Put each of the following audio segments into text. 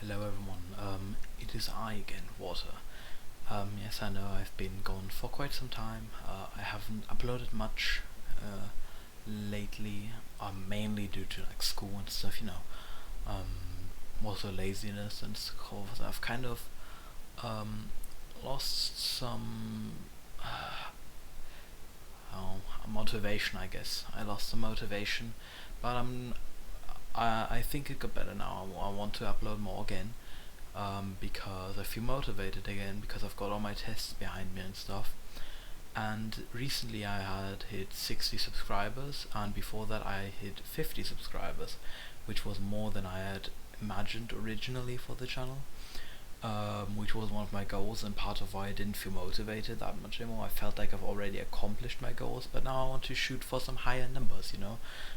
Hello everyone, it is I again, Water. Yes, I know I've been gone for quite some time. I haven't uploaded much lately, mainly due to like school and stuff, also laziness and stuff. I've kind of um, lost some motivation, I guess. I lost some motivation, but I think it got better now. I want to upload more again. Because I feel motivated again because I've got all my tests behind me and stuff. And recently I had hit 60 subscribers, and before that I hit 50 subscribers, which was more than I had imagined originally for the channel. Which was one of my goals and part of why I didn't feel motivated that much anymore. I felt like I've already accomplished my goals, but now I want to shoot for some higher numbers,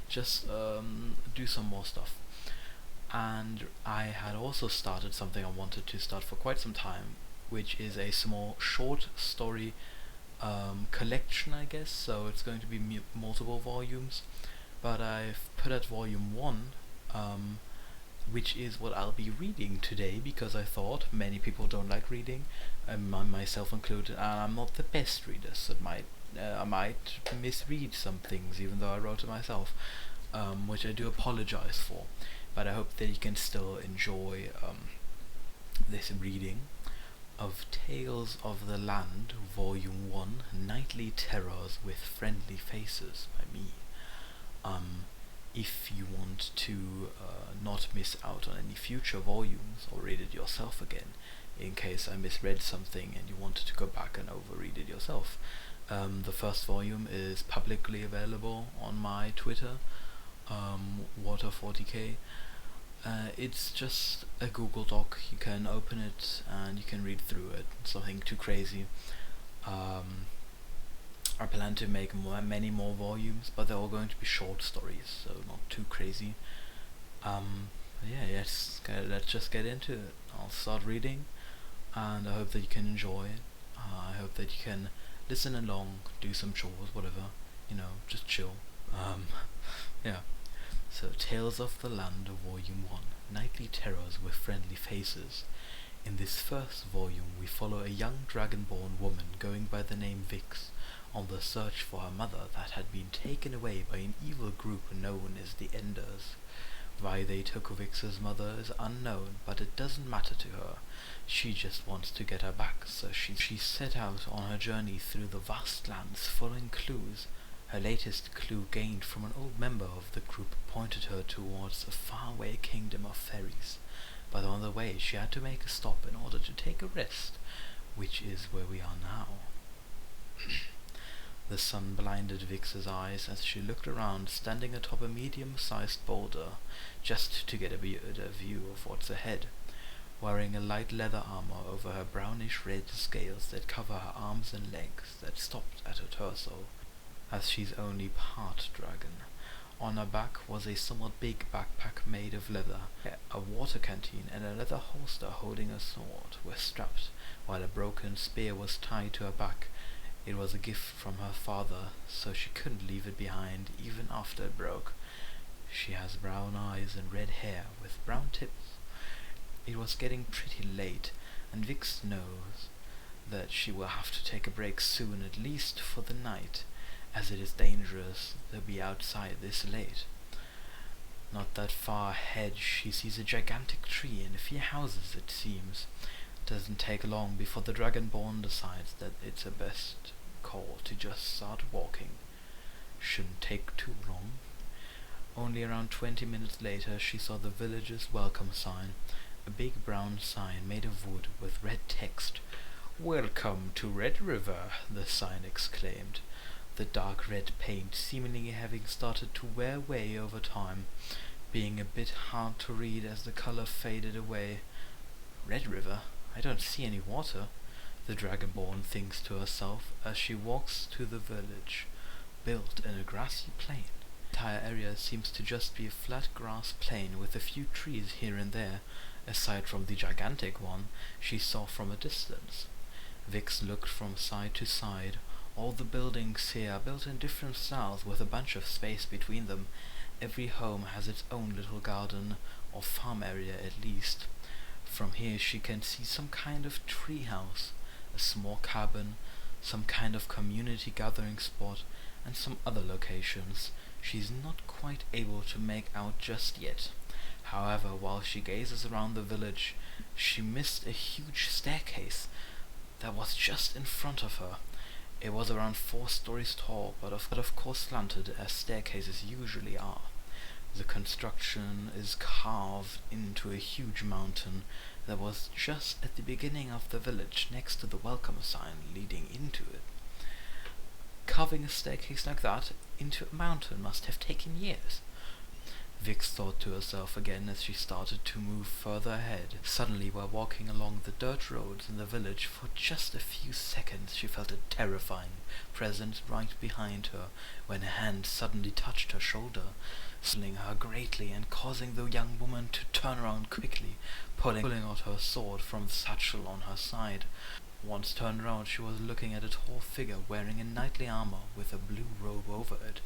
just do some more stuff. And I had also started something I wanted to start for quite some time, which is a small short story collection, I guess. So it's going to be multiple volumes, but I've put at volume 1, which is what I'll be reading today because I thought many people don't like reading, myself included, and I'm not the best reader, so I might misread some things even though I wrote it myself, which I do apologize for. But I hope that you can still enjoy this reading of Tales of the Land, Volume 1, Nightly Terrors with Friendly Faces by me. If you want to not miss out on any future volumes or read it yourself again, in case I misread something and you wanted to go back and overread it yourself. The first volume is publicly available on my Twitter, Water40k. It's just a Google Doc. You can open it and you can read through it. It's nothing too crazy. I plan to make many more volumes, but they're all going to be short stories, so not too crazy. Let's just get into it. I'll start reading, and I hope that you can enjoy it. I hope that you can listen along, do some chores, whatever, just chill. Yeah. So, Tales of the Land, Volume 1, Nightly Terrors with Friendly Faces. In this first volume we follow a young dragonborn woman going by the name Vix, on the search for her mother that had been taken away by an evil group known as the Enders. Why they took Vix's mother is unknown, but it doesn't matter to her. She just wants to get her back, so she set out on her journey through the vast lands following clues. Her latest clue gained from an old member of the group pointed her towards a faraway kingdom of fairies, but on the way she had to make a stop in order to take a rest, which is where we are now. The sun blinded Vix's eyes as she looked around, standing atop a medium-sized boulder, just to get a view of what's ahead. Wearing a light leather armor over her brownish-red scales that cover her arms and legs that stopped at her torso, as she's only part dragon. On her back was a somewhat big backpack made of leather. A water canteen and a leather holster holding a sword were strapped, while a broken spear was tied to her back. It was a gift from her father, so she couldn't leave it behind even after it broke. She has brown eyes and red hair with brown tips. It was getting pretty late, and Vix knows that she will have to take a break soon, at least for the night, as it is dangerous to be outside this late. Not that far ahead she sees a gigantic tree and a few houses, it seems. Doesn't take long before the Dragonborn decides that it's a best call to just start walking. Shouldn't take too long. Only around 20 minutes later she saw the village's welcome sign, a big brown sign made of wood with red text. "Welcome to Red River," the sign exclaimed, the dark red paint seemingly having started to wear away over time, being a bit hard to read as the color faded away. Red River? I don't see any water, the Dragonborn thinks to herself as she walks to the village, built in a grassy plain. The entire area seems to just be a flat grass plain with a few trees here and there, aside from the gigantic one she saw from a distance. Vix looked from side to side. All the buildings here are built in different styles with a bunch of space between them. Every home has its own little garden, or farm area at least. From here she can see some kind of treehouse, a small cabin, some kind of community gathering spot, and some other locations she's not quite able to make out just yet. However, while she gazes around the village, she missed a huge staircase that was just in front of her. It was around 4 stories tall, but of course slanted as staircases usually are. The construction is carved into a huge mountain that was just at the beginning of the village next to the welcome sign leading into it. Carving a staircase like that into a mountain must have taken years. Vix thought to herself again as she started to move further ahead. Suddenly, while walking along the dirt roads in the village, for just a few seconds she felt a terrifying presence right behind her when a hand suddenly touched her shoulder, startling her greatly and causing the young woman to turn around quickly, pulling out her sword from the satchel on her side. Once turned round, she was looking at a tall figure wearing a knightly armor with a blue robe over it,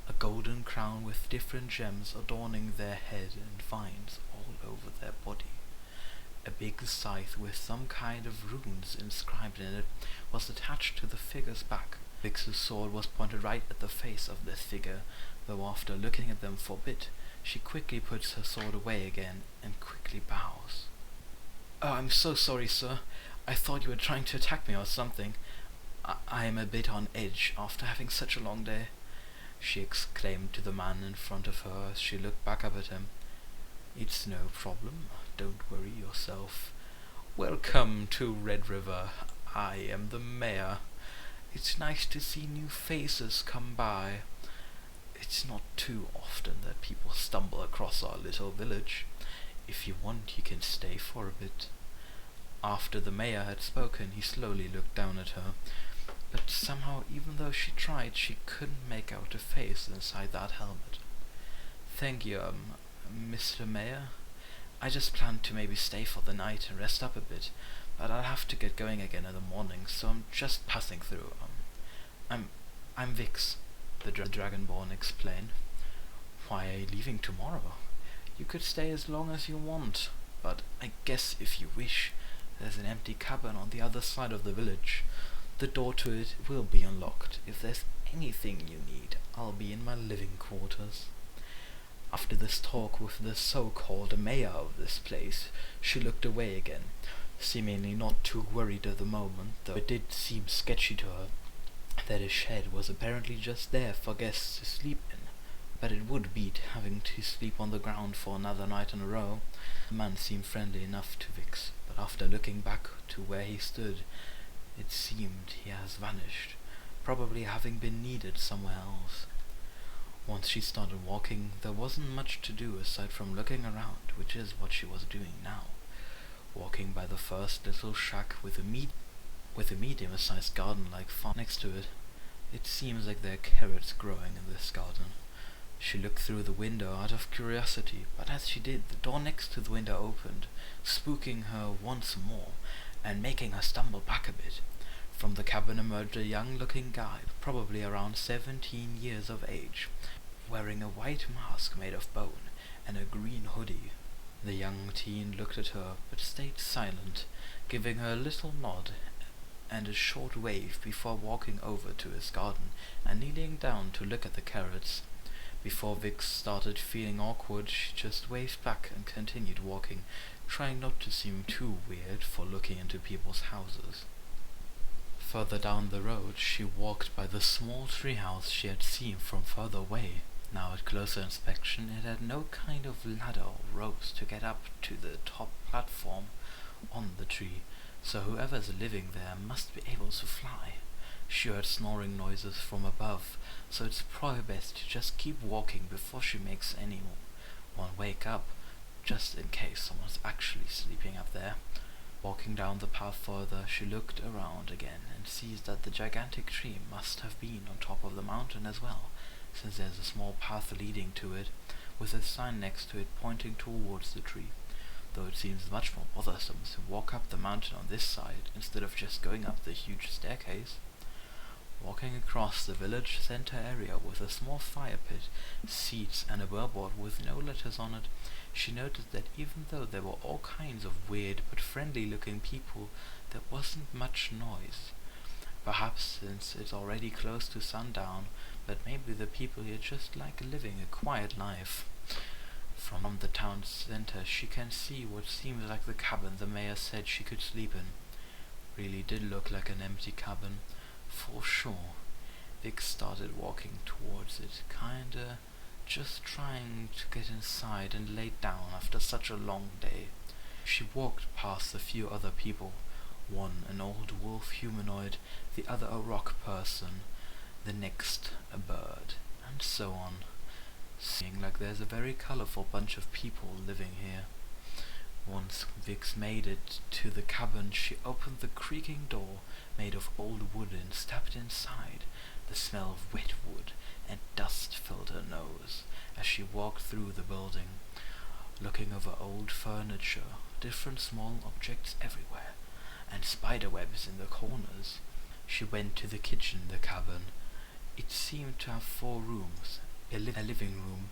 a golden crown with different gems adorning their head and vines all over their body. A big scythe with some kind of runes inscribed in it was attached to the figure's back. Vix's sword was pointed right at the face of this figure, though after looking at them for a bit, she quickly puts her sword away again and quickly bows. "Oh, I'm so sorry, sir. I thought you were trying to attack me or something. I am a bit on edge after having such a long day," she exclaimed to the man in front of her as she looked back up at him. "It's no problem. Don't worry yourself. Welcome to Red River. I am the mayor. It's nice to see new faces come by. It's not too often that people stumble across our little village. If you want, you can stay for a bit." After the mayor had spoken, he slowly looked down at her, but somehow, even though she tried, she couldn't make out a face inside that helmet. "Thank you, Mr. Mayor. I just planned to maybe stay for the night and rest up a bit, but I'll have to get going again in the morning, so I'm just passing through. I'm Vix," the Dragonborn explained. "Why are you leaving tomorrow? You could stay as long as you want, but I guess if you wish, there's an empty cabin on the other side of the village. The door to it will be unlocked. If there's anything you need, I'll be in my living quarters." After this talk with the so-called mayor of this place, she looked away again, seemingly not too worried at the moment, though it did seem sketchy to her that a shed was apparently just there for guests to sleep in. But it would beat having to sleep on the ground for another night in a row. The man seemed friendly enough to Vix, but after looking back to where he stood, it seemed he has vanished, probably having been needed somewhere else. Once she started walking, there wasn't much to do aside from looking around, which is what she was doing now. Walking by the first little shack with a medium-sized garden-like farm next to it. It seems like there are carrots growing in this garden. She looked through the window out of curiosity, but as she did, the door next to the window opened, spooking her once more, and making her stumble back a bit. From the cabin emerged a young-looking guy, probably around 17 years of age, wearing a white mask made of bone and a green hoodie. The young teen looked at her, but stayed silent, giving her a little nod and a short wave before walking over to his garden and kneeling down to look at the carrots. Before Vix started feeling awkward, she just waved back and continued walking, trying not to seem too weird for looking into people's houses. Further down the road, she walked by the small treehouse she had seen from further away. Now at closer inspection, it had no kind of ladder or ropes to get up to the top platform on the tree, so whoever's living there must be able to fly. She heard snoring noises from above, so it's probably best to just keep walking before she makes anyone wake up, just in case someone's actually sleeping up there. Walking down the path further, she looked around again and sees that the gigantic tree must have been on top of the mountain as well, since there's a small path leading to it, with a sign next to it pointing towards the tree, though it seems much more bothersome to walk up the mountain on this side instead of just going up the huge staircase. Walking across the village center area with a small fire pit, seats, and a billboard with no letters on it, she noticed that even though there were all kinds of weird but friendly-looking people, there wasn't much noise. Perhaps since it's already close to sundown, but maybe the people here just like living a quiet life. From the town center she can see what seems like the cabin the mayor said she could sleep in. Really did look like an empty cabin, for sure. Vic started walking towards it, kinda just trying to get inside and lay down after such a long day. She walked past a few other people, one an old wolf humanoid, the other a rock person, the next a bird, and so on. Seeing like there's a very colorful bunch of people living here. Once Vix made it to the cabin, she opened the creaking door made of old wood and stepped inside. The smell of wet wood and dust filled her nose as she walked through the building, looking over old furniture, different small objects everywhere, and spider webs in the corners. She went to the kitchen in the cabin. It seemed to have 4 rooms, a living room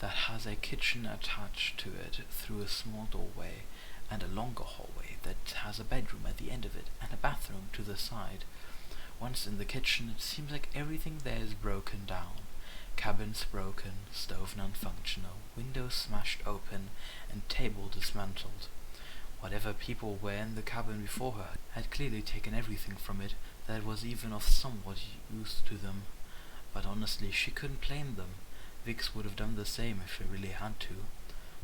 that has a kitchen attached to it through a small doorway, and a longer hallway that has a bedroom at the end of it and a bathroom to the side. Once in the kitchen, it seems like everything there is broken down. Cabins broken, stove non-functional, windows smashed open, and table dismantled. Whatever people were in the cabin before her had clearly taken everything from it that was even of somewhat use to them. But honestly, she couldn't blame them. Vix would have done the same if she really had to.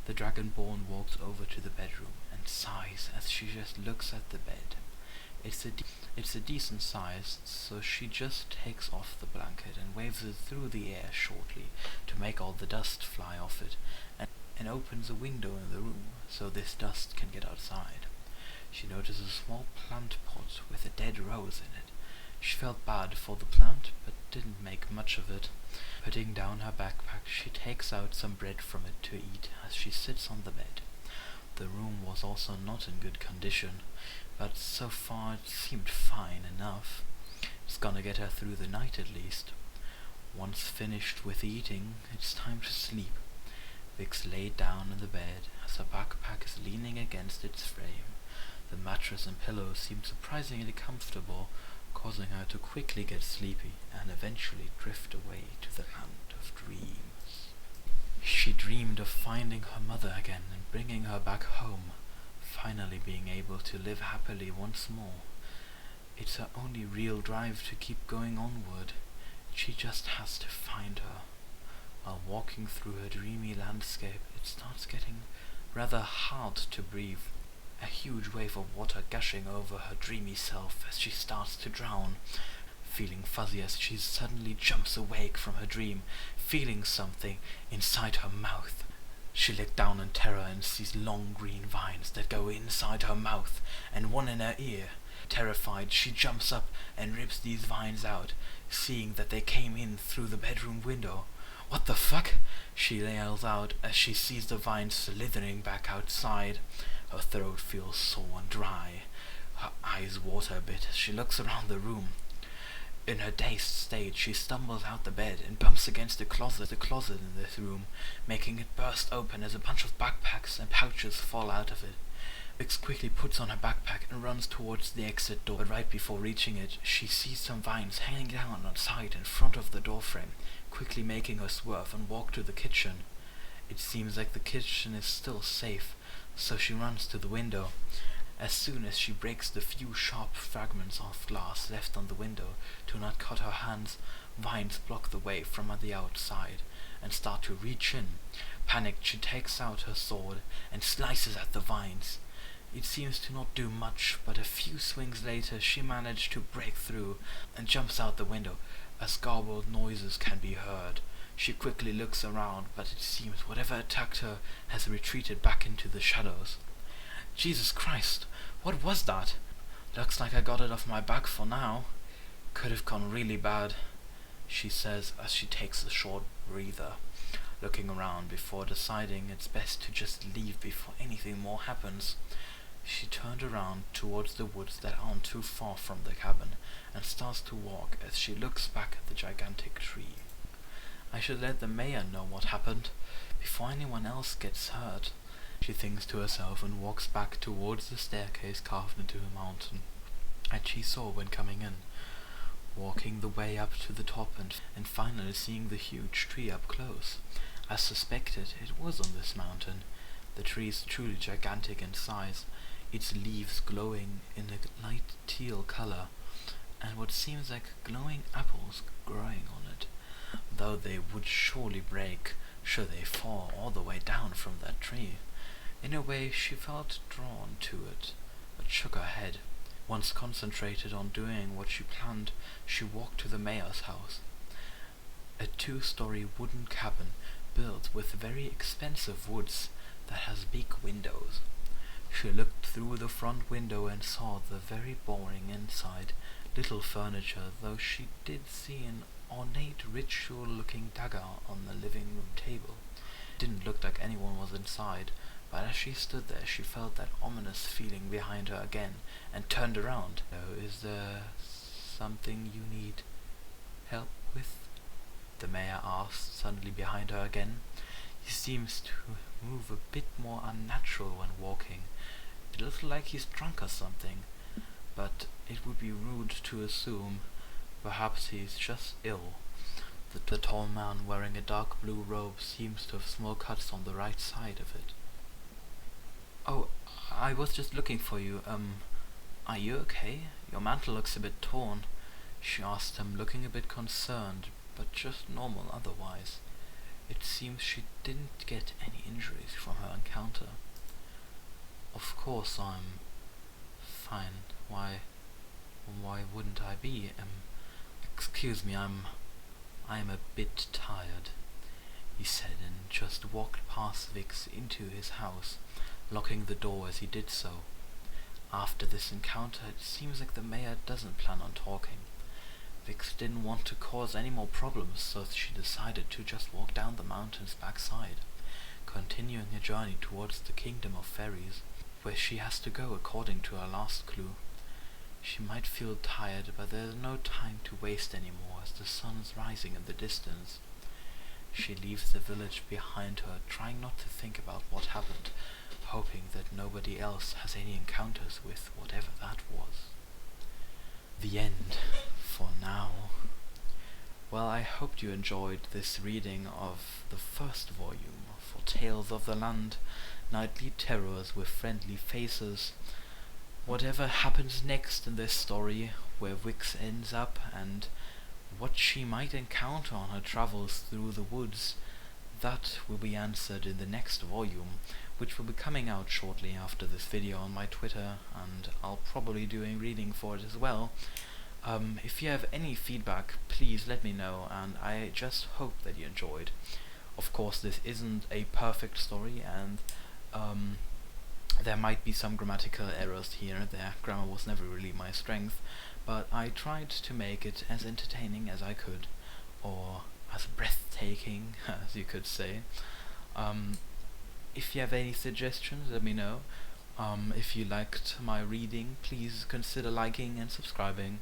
The Dragonborn walks over to the bedroom and sighs as she just looks at the bed. It's a decent size, so she just takes off the blanket and waves it through the air shortly to make all the dust fly off it, and opens a window in the room so this dust can get outside. She notices a small plant pot with a dead rose in it. She felt bad for the plant, but didn't make much of it. Putting down her backpack, she takes out some bread from it to eat as she sits on the bed. The room was also not in good condition, but so far it seemed fine enough. It's gonna get her through the night at least. Once finished with eating, it's time to sleep. Vix laid down in the bed as her backpack is leaning against its frame. The mattress and pillows seemed surprisingly comfortable, causing her to quickly get sleepy and eventually drift away to the land of dreams. She dreamed of finding her mother again and bringing her back home, finally being able to live happily once more. It's her only real drive to keep going onward. She just has to find her. While walking through her dreamy landscape, it starts getting rather hard to breathe. A huge wave of water gushing over her dreamy self as she starts to drown. Feeling fuzzy as she suddenly jumps awake from her dream, feeling something inside her mouth. She looked down in terror and sees long green vines that go inside her mouth and one in her ear. Terrified, she jumps up and rips these vines out, seeing that they came in through the bedroom window. "What the fuck?" she yells out as she sees the vines slithering back outside. Her throat feels sore and dry. Her eyes water a bit as she looks around the room. In her dazed state, she stumbles out the bed and bumps against the closet in this room, making it burst open as a bunch of backpacks and pouches fall out of it. Vix quickly puts on her backpack and runs towards the exit door, but right before reaching it, she sees some vines hanging down outside in front of the doorframe, quickly making her swerve and walk to the kitchen. It seems like the kitchen is still safe, so she runs to the window. As soon as she breaks the few sharp fragments of glass left on the window to not cut her hands, vines block the way from the outside and start to reach in. Panicked, she takes out her sword and slices at the vines. It seems to not do much, but a few swings later she managed to break through and jumps out the window as garbled noises can be heard. She quickly looks around, but it seems whatever attacked her has retreated back into the shadows. Jesus Christ, what was that? Looks like I got it off my back for now. Could have gone really bad, she says as she takes a short breather, looking around before deciding it's best to just leave before anything more happens. She turned around towards the woods that aren't too far from the cabin and starts to walk as she looks back at the gigantic tree. I should let the mayor know what happened before anyone else gets hurt, she thinks to herself and walks back towards the staircase carved into a mountain and she saw when coming in, walking the way up to the top and finally seeing the huge tree up close. As suspected, it was on this mountain. The tree is truly gigantic in size, its leaves glowing in a light teal color, and what seems like glowing apples growing on it, though they would surely break should they fall all the way down from that tree. In a way, she felt drawn to it, but shook her head. Once concentrated on doing what she planned, she walked to the mayor's house. A 2-story wooden cabin built with very expensive woods that has big windows. She looked through the front window and saw the very boring inside, little furniture, though she did see an ornate ritual-looking dagger on the living room table. It didn't look like anyone was inside, but as she stood there she felt that ominous feeling behind her again and turned around. "Oh, is there something you need help with?" the mayor asked suddenly behind her again. He seems to move a bit more unnatural when walking. It looks like he's drunk or something, but it would be rude to assume. Perhaps he's just ill. The tall man wearing a dark blue robe seems to have small cuts on the right side of it. "Oh, I was just looking for you. Are you okay? Your mantle looks a bit torn," she asked him, looking a bit concerned, but just normal otherwise. It seems she didn't get any injuries from her encounter. "Of course I'm fine. Why wouldn't I be? Excuse me, I am a bit tired," he said, and just walked past Vix into his house, locking the door as he did so. After this encounter, it seems like the mayor doesn't plan on talking. Vix didn't want to cause any more problems, so she decided to just walk down the mountain's backside, continuing her journey towards the kingdom of fairies, where she has to go according to her last clue. She might feel tired, but there's no time to waste anymore as the sun's rising in the distance. She leaves the village behind her, trying not to think about what happened, hoping that nobody else has any encounters with whatever that was. The end, for now. Well, I hope you enjoyed this reading of the first volume for Tales of the Land, Nightly Terrors with Friendly Faces. Whatever happens next in this story, where Vix ends up and what she might encounter on her travels through the woods, that will be answered in the next volume, which will be coming out shortly after this video on my Twitter, and I'll probably do a reading for it as well. If you have any feedback, please let me know, and I just hope that you enjoyed. Of course, this isn't a perfect story, and there might be some grammatical errors here and there. Grammar was never really my strength, but I tried to make it as entertaining as I could, or as breathtaking, as you could say. If you have any suggestions, let me know. If you liked my reading, please consider liking and subscribing.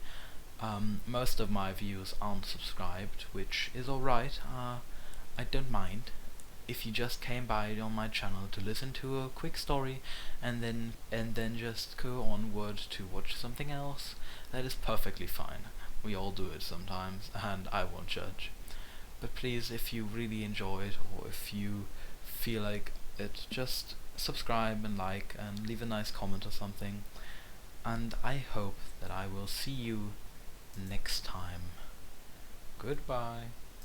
Most of my viewers aren't subscribed, which is alright. I don't mind. If you just came by on my channel to listen to a quick story and then just go onward to watch something else, that is perfectly fine. We all do it sometimes, and I won't judge. But please, if you really enjoyed, or if you feel like it, just subscribe and like and leave a nice comment or something. And I hope that I will see you next time. Goodbye.